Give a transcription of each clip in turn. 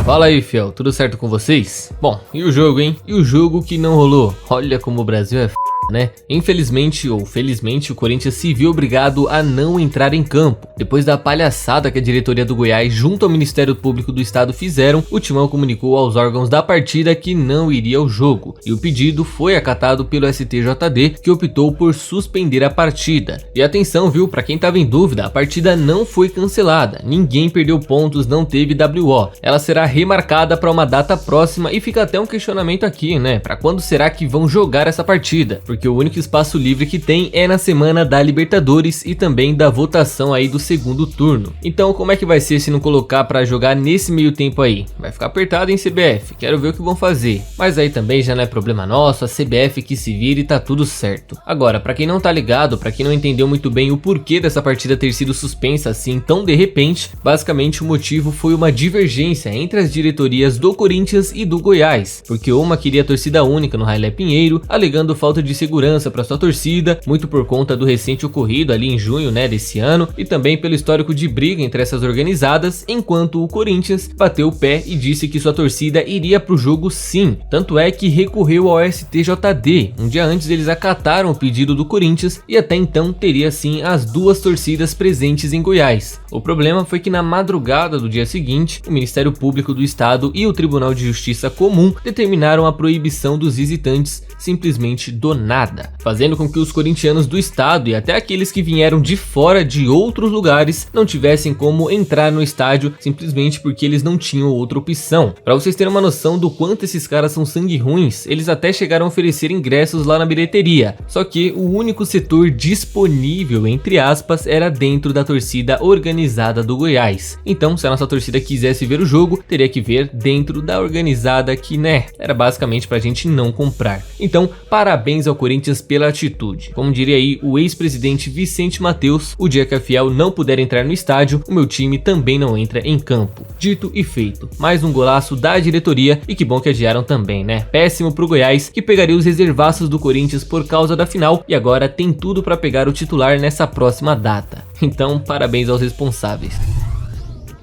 Fala aí, fiel, tudo certo com vocês? Bom, e o jogo, hein? E o jogo que não rolou? Olha como o Brasil é né? Infelizmente ou felizmente, o Corinthians se viu obrigado a não entrar em campo. Depois da palhaçada que a diretoria do Goiás junto ao Ministério Público do Estado fizeram, o Timão comunicou aos órgãos da partida que não iria ao jogo, e o pedido foi acatado pelo STJD, que optou por suspender a partida. E atenção, viu? Pra quem tava em dúvida, a partida não foi cancelada, ninguém perdeu pontos, não teve WO. Ela será remarcada para uma data próxima e fica até um questionamento aqui, né? Pra quando será que vão jogar essa partida? Porque o único espaço livre que tem é na semana da Libertadores e também da votação aí do segundo turno. Então como é que vai ser se não colocar pra jogar nesse meio tempo aí? Vai ficar apertado em CBF, quero ver o que vão fazer. Mas aí também já não é problema nosso, a CBF que se vira e tá tudo certo. Agora, pra quem não tá ligado, pra quem não entendeu muito bem o porquê dessa partida ter sido suspensa assim tão de repente, basicamente o motivo foi uma divergência entre as diretorias do Corinthians e do Goiás, porque uma queria torcida única no Railé Pinheiro, alegando falta de segurança para sua torcida, muito por conta do recente ocorrido ali em junho, né, desse ano, e também pelo histórico de briga entre essas organizadas, enquanto o Corinthians bateu o pé e disse que sua torcida iria pro jogo sim. Tanto é que recorreu ao STJD. Um dia antes eles acataram o pedido do Corinthians e até então teria sim as duas torcidas presentes em Goiás. O problema foi que na madrugada do dia seguinte, o Ministério Público do Estado e o Tribunal de Justiça Comum determinaram a proibição dos visitantes simplesmente do nada, fazendo com que os corintianos do estado e até aqueles que vieram de fora de outros lugares não tivessem como entrar no estádio simplesmente porque eles não tinham outra opção. Para vocês terem uma noção do quanto esses caras são sangue ruins, eles até chegaram a oferecer ingressos lá na bilheteria, só que o único setor disponível, entre aspas, era dentro da torcida organizada do Goiás. Então, se a nossa torcida quisesse ver o jogo, teria que ver dentro da organizada que, né, era basicamente pra gente não comprar. Então, parabéns ao Corinthians pela atitude. Como diria aí o ex-presidente Vicente Mateus, o dia que a Fiel não puder entrar no estádio, o meu time também não entra em campo. Dito e feito. Mais um golaço da diretoria e que bom que adiaram também, né? Péssimo pro Goiás, que pegaria os reservaços do Corinthians por causa da final e agora tem tudo para pegar o titular nessa próxima data. Então, parabéns aos responsáveis.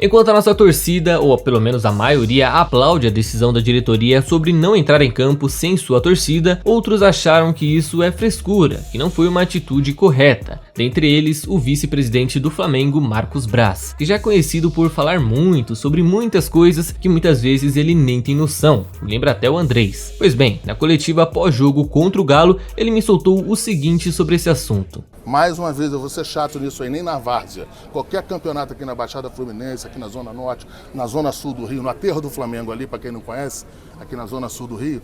Enquanto a nossa torcida, ou pelo menos a maioria, aplaude a decisão da diretoria sobre não entrar em campo sem sua torcida, outros acharam que isso é frescura, que não foi uma atitude correta. Dentre eles, o vice-presidente do Flamengo, Marcos Braz, que já é conhecido por falar muito sobre muitas coisas que muitas vezes ele nem tem noção. Lembra até o Andrés. Pois bem, na coletiva pós-jogo contra o Galo, ele me soltou o seguinte sobre esse assunto. Mais uma vez, eu vou ser chato nisso aí, nem na várzea. Qualquer campeonato aqui na Baixada Fluminense, aqui na Zona Norte, na Zona Sul do Rio, no aterro do Flamengo ali, para quem não conhece, aqui na Zona Sul do Rio,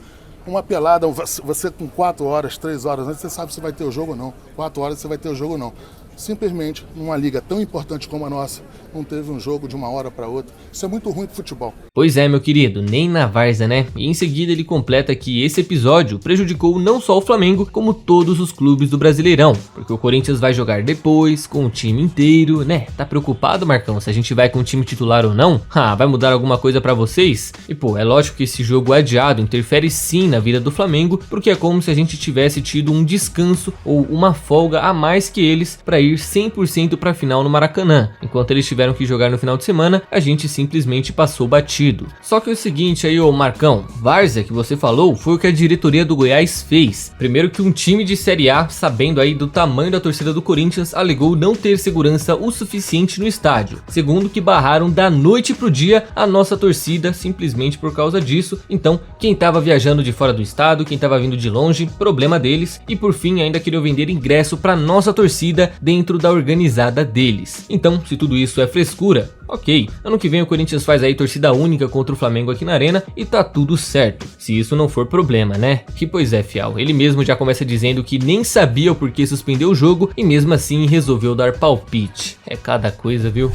uma pelada, você com 4 horas, 3 horas antes, você sabe se vai ter o jogo ou não. 4 horas você vai ter o jogo ou não. Simplesmente, numa liga tão importante como a nossa, não teve um jogo de uma hora para outra. Isso é muito ruim pro futebol. Pois é, meu querido, nem na várzea, né? E em seguida ele completa que esse episódio prejudicou não só o Flamengo, como todos os clubes do Brasileirão, porque o Corinthians vai jogar depois, com o time inteiro, né? Tá preocupado, Marcão, se a gente vai com o time titular ou não? Vai mudar alguma coisa pra vocês? E pô, é lógico que esse jogo adiado interfere sim na vida do Flamengo, porque é como se a gente tivesse tido um descanso ou uma folga a mais que eles pra ir 100% pra final no Maracanã. Enquanto eles tiveram que jogar no final de semana, a gente simplesmente passou batido. Só que é o seguinte aí, ô Marcão, várzea que você falou foi o que a diretoria do Goiás fez. Primeiro que um time de Série A, sabendo aí do tamanho da torcida do Corinthians, alegou não ter segurança o suficiente no estádio. Segundo que barraram da noite pro dia a nossa torcida simplesmente por causa disso. Então, quem tava viajando de fora do estado, quem tava vindo de longe, problema deles. E por fim, ainda queriam vender ingresso pra nossa torcida dentro da organizada deles. Então, se tudo isso é frescura, ok, ano que vem o Corinthians faz aí torcida única contra o Flamengo aqui na arena e tá tudo certo, se isso não for problema, né? Que pois é, fiel, ele mesmo já começa dizendo que nem sabia o porquê suspendeu o jogo e mesmo assim resolveu dar palpite. É cada coisa, viu?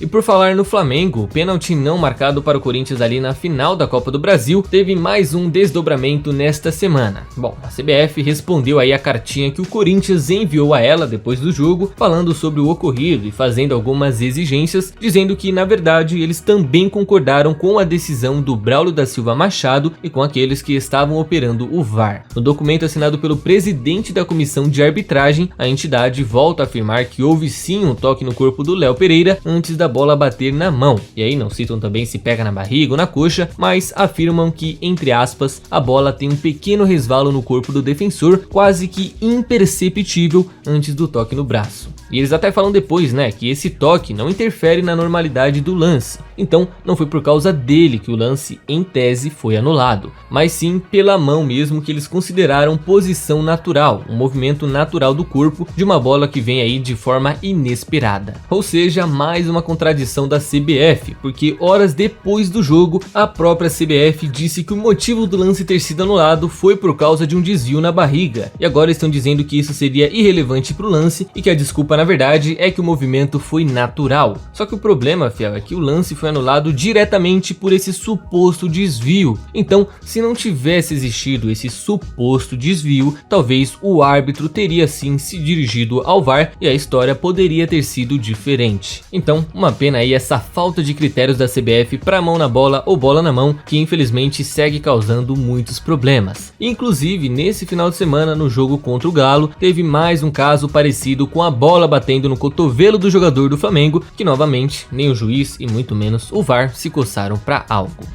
E por falar no Flamengo, o pênalti não marcado para o Corinthians ali na final da Copa do Brasil teve mais um desdobramento nesta semana. Bom, a CBF respondeu aí a cartinha que o Corinthians enviou a ela depois do jogo, falando sobre o ocorrido e fazendo algumas exigências, dizendo que na verdade eles também concordaram com a decisão do Braulio da Silva Machado e com aqueles que estavam operando o VAR. No documento assinado pelo presidente da comissão de arbitragem, a entidade volta a afirmar que houve sim um toque no corpo do Léo Pereira antes da bola bater na mão. E aí não citam também se pega na barriga ou na coxa, mas afirmam que, entre aspas, a bola tem um pequeno resvalo no corpo do defensor, quase que imperceptível antes do toque no braço. E eles até falam depois, né, que esse toque não interfere na normalidade do lance. Então não foi por causa dele que o lance, em tese, foi anulado, mas sim pela mão mesmo, que eles consideraram posição natural, um movimento natural do corpo de uma bola que vem aí de forma inesperada. Ou seja, mais uma contradição da CBF, porque horas depois do jogo, a própria CBF disse que o motivo do lance ter sido anulado foi por causa de um desvio na barriga, e agora estão dizendo que isso seria irrelevante para o lance e que a desculpa na verdade é que o movimento foi natural. Só que o problema, fiel, é que o lance foi anulado diretamente por esse suposto desvio. Então, se não tivesse existido esse suposto desvio, talvez o árbitro teria sim se dirigido ao VAR e a história poderia ter sido diferente. Então, uma pena aí essa falta de critérios da CBF para mão na bola ou bola na mão, que infelizmente segue causando muitos problemas. Inclusive, nesse final de semana, no jogo contra o Galo, teve mais um caso parecido, com a bola batendo no cotovelo do jogador do Flamengo, que novamente nem o juiz e muito menos o VAR se coçaram para algo.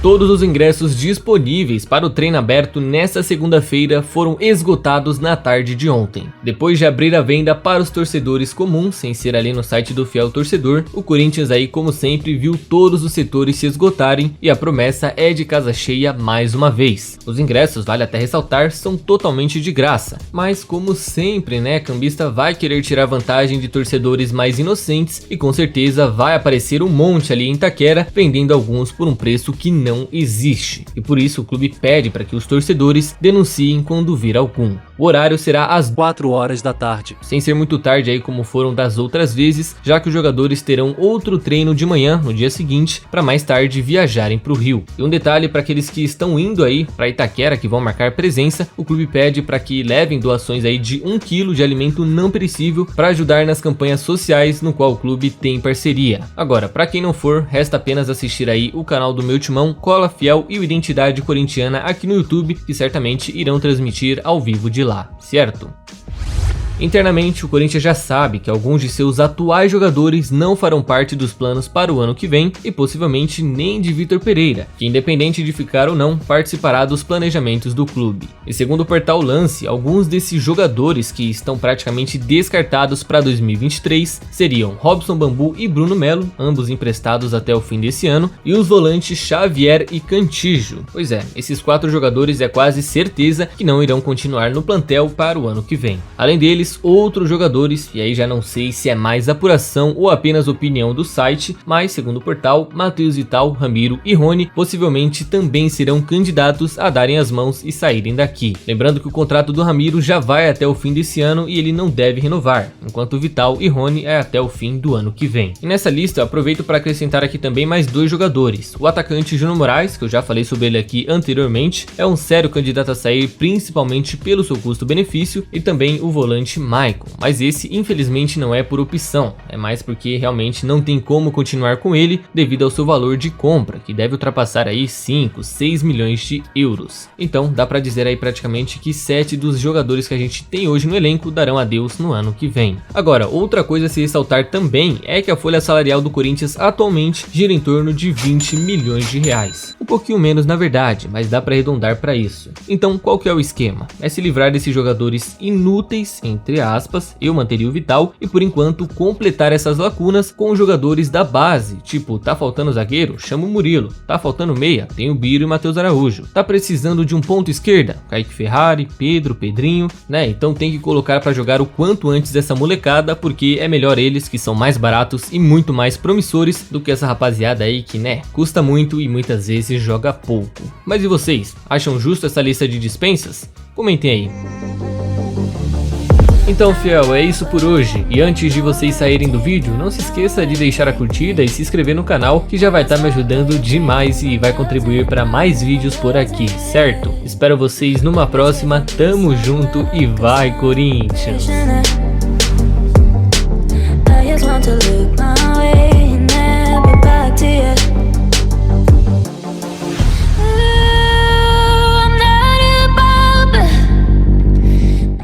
Todos os ingressos disponíveis para o treino aberto nesta segunda-feira foram esgotados na tarde de ontem. Depois de abrir a venda para os torcedores comuns, sem ser ali no site do Fiel Torcedor, o Corinthians aí, como sempre, viu todos os setores se esgotarem e a promessa é de casa cheia mais uma vez. Os ingressos, vale até ressaltar, são totalmente de graça, mas como sempre, né, cambista vai querer tirar vantagem de torcedores mais inocentes e com certeza vai aparecer um monte ali em Itaquera, vendendo alguns por um preço que não existe, e por isso o clube pede para que os torcedores denunciem quando vir algum. O horário será às 4 horas da tarde, sem ser muito tarde aí como foram das outras vezes, já que os jogadores terão outro treino de manhã no dia seguinte, para mais tarde viajarem para o Rio. E um detalhe para aqueles que estão indo aí para Itaquera, que vão marcar presença, o clube pede para que levem doações aí de 1 kg de alimento não perecível para ajudar nas campanhas sociais no qual o clube tem parceria. Agora, para quem não for, resta apenas assistir aí o canal do meu timão, Cola Fiel e o Identidade Corintiana aqui no YouTube, que certamente irão transmitir ao vivo de lá, certo? Internamente, o Corinthians já sabe que alguns de seus atuais jogadores não farão parte dos planos para o ano que vem e possivelmente nem de Vitor Pereira, que independente de ficar ou não, participará dos planejamentos do clube. E segundo o portal Lance, alguns desses jogadores que estão praticamente descartados para 2023 seriam Robson Bambu e Bruno Melo, ambos emprestados até o fim desse ano, e os volantes Xavier e Cantillo. Pois é, esses 4 jogadores é quase certeza que não irão continuar no plantel para o ano que vem. Além deles, outros jogadores, e aí já não sei se é mais apuração ou apenas opinião do site, mas segundo o portal, Matheus Vital, Ramiro e Rony possivelmente também serão candidatos a darem as mãos e saírem daqui. Lembrando que o contrato do Ramiro já vai até o fim desse ano e ele não deve renovar, enquanto Vital e Rony é até o fim do ano que vem. E nessa lista eu aproveito para acrescentar aqui também mais 2 jogadores. O atacante Júnior Moraes, que eu já falei sobre ele aqui anteriormente, é um sério candidato a sair principalmente pelo seu custo-benefício, e também o volante Maicon, mas esse infelizmente não é por opção, é mais porque realmente não tem como continuar com ele devido ao seu valor de compra, que deve ultrapassar aí 5, 6 milhões de euros. Então dá pra dizer aí praticamente que 7 dos jogadores que a gente tem hoje no elenco darão adeus no ano que vem. Agora, outra coisa a se ressaltar também é que a folha salarial do Corinthians atualmente gira em torno de 20 milhões de reais. Um pouquinho menos na verdade, mas dá pra arredondar para isso. Então qual que é o esquema? É se livrar desses jogadores inúteis, entre aspas, eu manteria o Vital, e por enquanto completar essas lacunas com os jogadores da base, tipo, tá faltando zagueiro? Chama o Murilo. Tá faltando meia? Tem o Biro e Matheus Araújo. Tá precisando de um ponto esquerda? Kaique Ferrari, Pedro, Pedrinho, né? Então tem que colocar para jogar o quanto antes essa molecada, porque é melhor eles, que são mais baratos e muito mais promissores do que essa rapaziada aí que, né, custa muito e muitas vezes joga pouco. Mas e vocês? Acham justo essa lista de dispensas? Comentem aí. Então, fiel, é isso por hoje, e antes de vocês saírem do vídeo, não se esqueça de deixar a curtida e se inscrever no canal, que já vai estar me ajudando demais e vai contribuir para mais vídeos por aqui, certo? Espero vocês numa próxima, tamo junto e vai Corinthians!